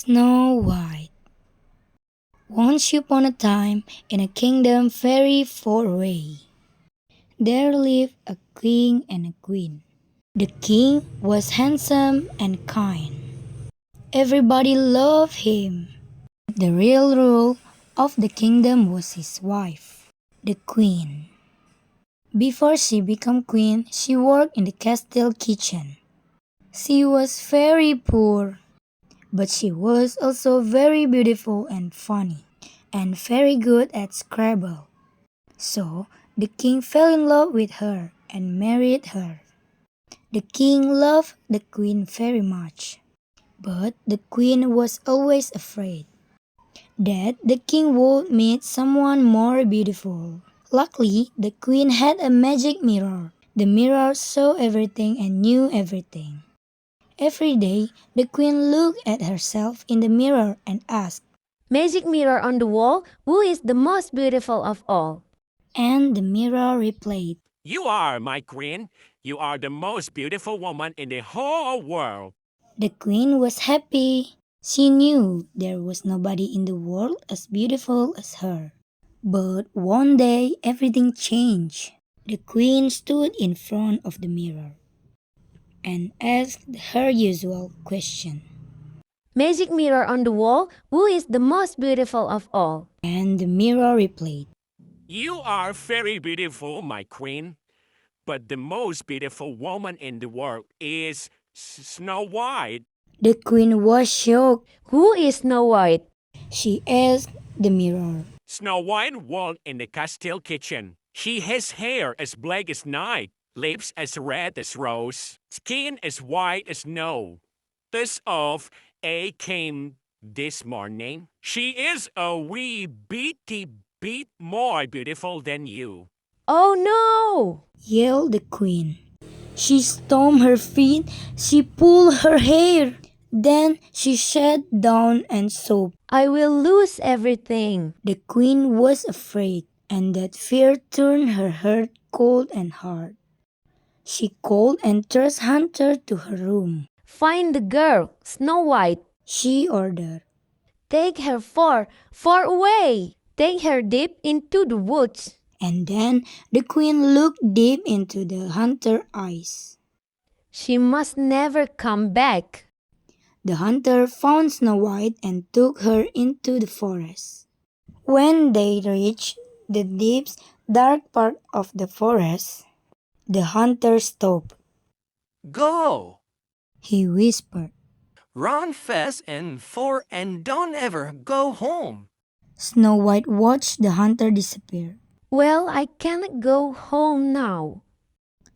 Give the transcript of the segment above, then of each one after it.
Snow White. Once upon a time, in a kingdom very far away, there lived a king and a queen. The king was handsome and kind. Everybody loved him. The real rule of the kingdom was his wife, the queen. Before she became queen, she worked in the castle kitchen. She was very poor, but she was also very beautiful and funny, and very good at Scrabble. So the king fell in love with her and married her. The king loved the queen very much, but the queen was always afraid that the king would meet someone more beautiful. Luckily, the queen had a magic mirror. The mirror saw everything and knew everything. Every day, the queen looked at herself in the mirror and asked, Magic mirror on the wall, who is the most beautiful of all? and the mirror replied, You are, my queen. You are the most beautiful woman in the whole world. The queen was happy. She knew there was nobody in the world as beautiful as her. But one day everything changed. The queen stood in front of the mirror and asked her usual question. Magic mirror on the wall, who is the most beautiful of all? And the mirror replied, You are very beautiful, my queen. But the most beautiful woman in the world is Snow White. The queen was shocked. Who is Snow White? She asked the mirror. Snow White worked in the castle kitchen. She has hair as black as night, lips as red as rose, skin as white as snow. This of A came this morning. She is a wee bitty bit more beautiful than you. Oh no! Yelled the queen. She stomped her feet, she pulled her hair. Then she sat down and sobbed. I will lose everything. The queen was afraid, and that fear turned her heart cold and hard. She called and thrust Hunter to her room. Find the girl, Snow White. She ordered. Take her far away. Take her deep into the woods. And then the queen looked deep into the hunter's eyes. She must never come back. The hunter found Snow White and took her into the forest. When they reached the deep, dark part of the forest, the hunter stopped. Go! He whispered. Run fast and far and don't ever go home. Snow White watched the hunter disappear. Well, I can't go home now.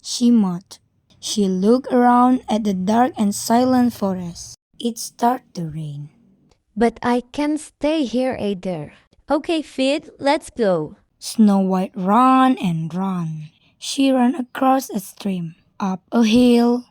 She muttered. She looked around at the dark and silent forest. It started to rain. But I can't stay here either. Okay, Fit, let's go. Snow White ran and ran. She ran across a stream, up a hill,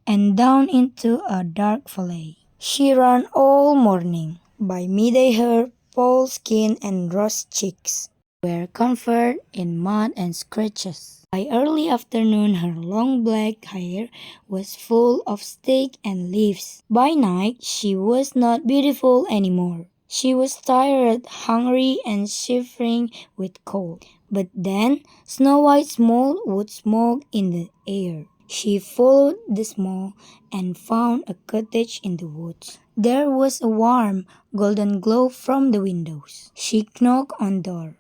and down into a dark valley. She ran all morning. By midday her pale skin and rosy cheeks were covered in mud and scratches. By early afternoon her long black hair was full of sticks and leaves. By night she was not beautiful anymore. She was tired, hungry, and shivering with cold. But then Snow White's smell would smoke in the air. She followed the smoke and found a cottage in the woods. There was a warm, golden glow from the windows. She knocked on the door.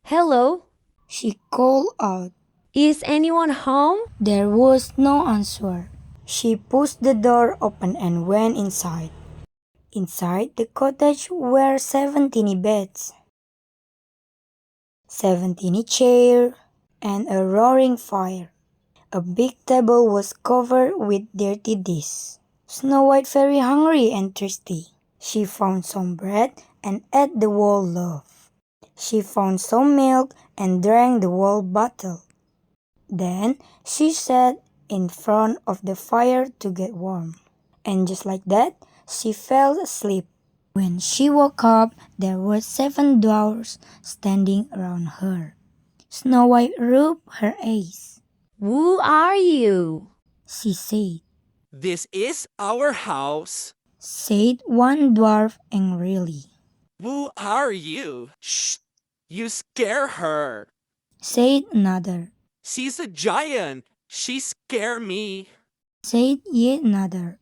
Hello? She called out. Is anyone home? There was no answer. She pushed the door open and went inside. Inside the cottage were 17 beds, 17 chairs, and a roaring fire. A big table was covered with dirty dishes. Snow White, very hungry and thirsty. She found some bread and ate the whole loaf. She found some milk and drank the whole bottle. Then she sat in front of the fire to get warm. And just like that, she fell asleep. When she woke up, there were 7 dwarfs standing around her. Snow White rubbed her eyes. Who are you? She said. This is our house. said one dwarf angrily. Who are you? Shh! You scare her. Said another. She's a giant. She scare me. Said yet another.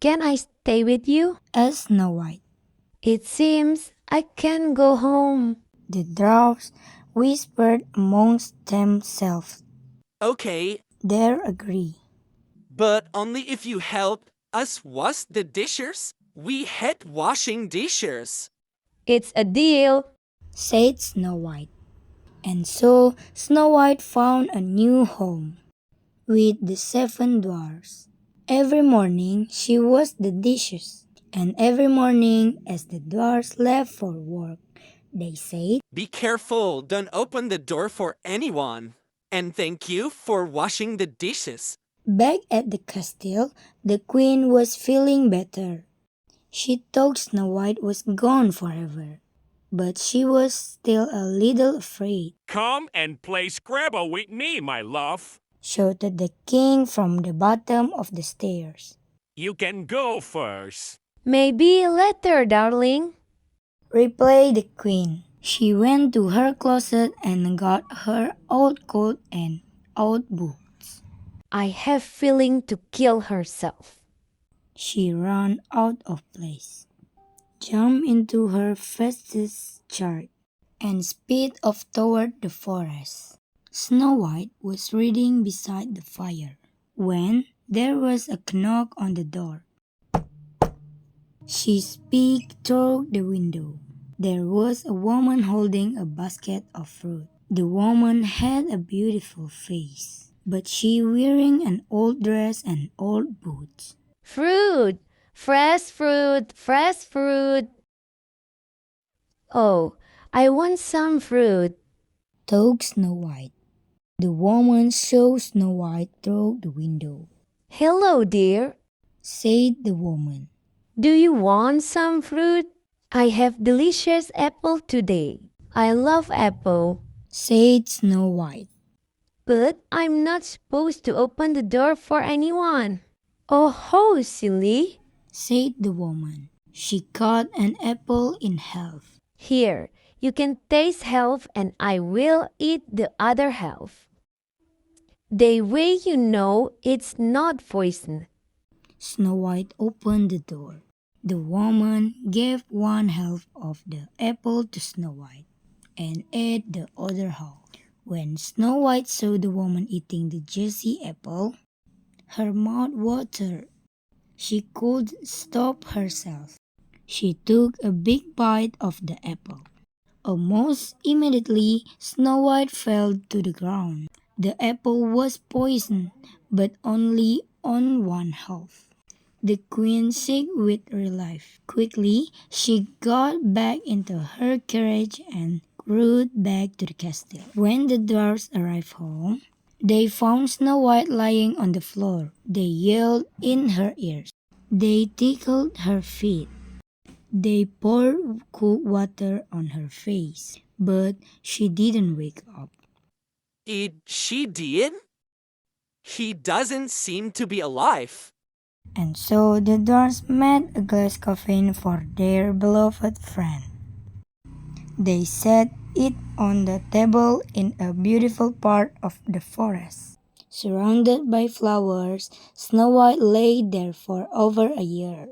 Can I stay with you? Asked Snow White. It seems I can go home. The dwarfs whispered amongst themselves. Okay, They agree. but only if you help us wash the dishes. We hate washing dishes. It's a deal. Said Snow White. And so Snow White found a new home with the 7 dwarfs. Every morning she washed the dishes, and every morning as the dwarfs left for work, they said, Be careful, don't open the door for anyone. And thank you for washing the dishes. Back at the castle, the queen was feeling better. She thought Snow White was gone forever, but she was still a little afraid. Come and play Scrabble with me, my love. Shouted the king from the bottom of the stairs. You can go first. Maybe later, darling. Replied the queen. She went to her closet and got her old coat and old boots. I have feeling to kill herself. She ran out of place, jumped into her fastest chariot, and sped off toward the forest. Snow White was reading beside the fire when there was a knock on the door. She peeked through the window. There was a woman holding a basket of fruit. The woman had a beautiful face, but she wearing an old dress and old boots. Fruit! Fresh fruit! Fresh fruit! Oh, I want some fruit. Thought Snow White. The woman saw Snow White through the window. Hello, dear. Said the woman. Do you want some fruit? I have delicious apple today. I love apple. Said Snow White. But I'm not supposed to open the door for anyone. Oh, how silly. Said the woman. She cut an apple in half. Here, you can taste half and I will eat the other half. The way you know it's not poison. Snow White opened the door. The woman gave one half of the apple to Snow White and ate the other half. When Snow White saw the woman eating the juicy apple, her mouth watered. She could stop herself. She took a big bite of the apple. Almost immediately, Snow White fell to the ground. The apple was poisoned, but only on one half. The queen shook with relief. Quickly, she got back into her carriage and rode back to the castle. When the dwarfs arrived home, they found Snow White lying on the floor. They yelled in her ears. They tickled her feet. They poured cool water on her face, but she didn't wake up. She did? He doesn't seem to be alive. And so the dwarfs made a glass coffin for their beloved friend. They set it on the table in a beautiful part of the forest. Surrounded by flowers, Snow White lay there for over a year,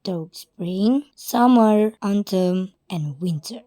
through spring, summer, autumn, and winter.